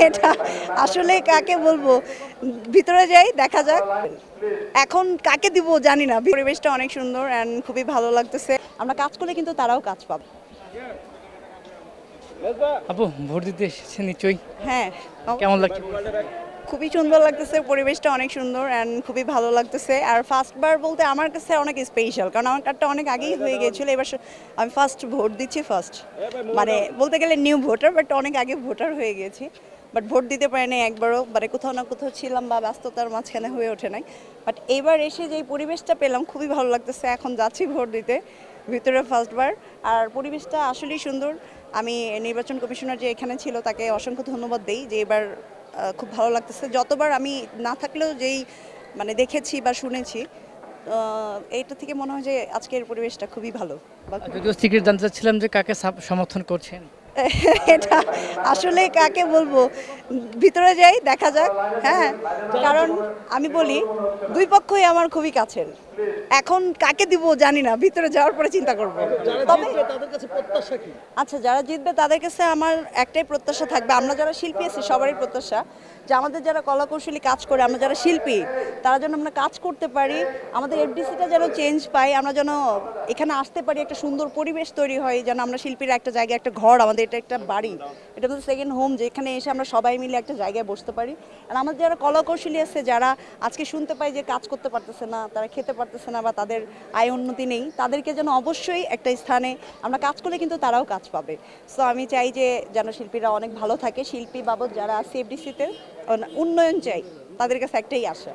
এটা আসলে কাকে বলবো, ভিতরে যাই দেখা যাক। এখন কাকে দিব জানি না। পরিবেশটা অনেক সুন্দর অ্যান্ড খুবই ভালো লাগতেছে। আমরা কাজ করলে কিন্তু তারাও কাজ পাবে। আপু ভোট দিতে এসেছেন নিশ্চয়ই, হ্যাঁ, কেমন লাগছে? খুবই সুন্দর লাগতেছে, পরিবেশটা অনেক সুন্দর অ্যান্ড খুবই ভালো লাগতেছে। আর ফার্স্ট বার বলতে আমার কাছে অনেক স্পেশাল, কারণ আমার কার্ডটা অনেক আগেই হয়ে গিয়েছিল। এবার আমি ফার্স্ট ভোট দিচ্ছি, ফার্স্ট মানে বলতে গেলে নিউ ভোটার, বাট অনেক আগে ভোটার হয়ে গেছি। বাট ভোট দিতে পারিনি একবারও, মানে কোথাও না কোথাও ছিলাম বা ব্যস্ততার মাঝখানে হয়ে ওঠে নাই। বাট এবার এসে যেই পরিবেশটা পেলাম খুবই ভালো লাগতেছে। এখন যাচ্ছি ভোট দিতে, ভিতরে ফার্স্টবার। আর পরিবেশটা আসলেই সুন্দর। আমি নির্বাচন কমিশনার যে এখানে ছিল তাকে অসংখ্য ধন্যবাদ দেই যে এবার খুব ভালো লাগতেছে। যতবার আমি না থাকলেও যেই মানে দেখেছি বা শুনেছি, এইটা থেকে মনে হয় যে আজকের পরিবেশটা খুবই ভালো। যদিও সিক্রেট জানতে চাচ্ছিলাম যে কাকে সমর্থন করছেন। এটা আসলে কাকে বলবো, ভিতরে যাই দেখা যাক। হ্যাঁ, কারণ আমি বলি দুই পক্ষই আমার খুবই কাছের। এখন কাকে দিব জানি না, ভিতরে যাওয়ার পরে চিন্তা করব। তবে আচ্ছা, যারা জিতবে তাদের কাছে আমার একটাই প্রত্যাশা থাকবে, আমরা যারা শিল্পী আছি সবারই প্রত্যাশা যে আমাদের যারা কলাকৌশলী কাজ করে, আমরা যারা শিল্পী তারা যেন আমরা কাজ করতে পারি, আমাদের এফডিসিটা যেন চেঞ্জ পাই, আমরা যেন এখানে আসতে পারি, একটা সুন্দর পরিবেশ তৈরি হয়, যেন আমরা শিল্পীরা একটা জায়গায়, একটা ঘর, আমাদের এটা একটা বাড়ি, এটা আমাদের সেকেন্ড হোম, যেখানে এসে আমরা সবাই মিলে একটা জায়গায় বসতে পারি। আর আমাদের যারা কলাকৌশলী আছে, যারা আজকে শুনতে পাই যে কাজ করতে পারতেছে না, তারা খেতে পারতেছে না বা তাদের আয় উন্নতি নেই, তাদেরকে যেন অবশ্যই একটা স্থানে আমরা কাজ করলে কিন্তু তারাও কাজ পাবে। সো আমি চাই যে যেন শিল্পীরা অনেক ভালো থাকে, শিল্পী বাবদ যারা আছে এফডিসিতে উন্নয়ন চাই, তাদের কাছে একটাই আশা।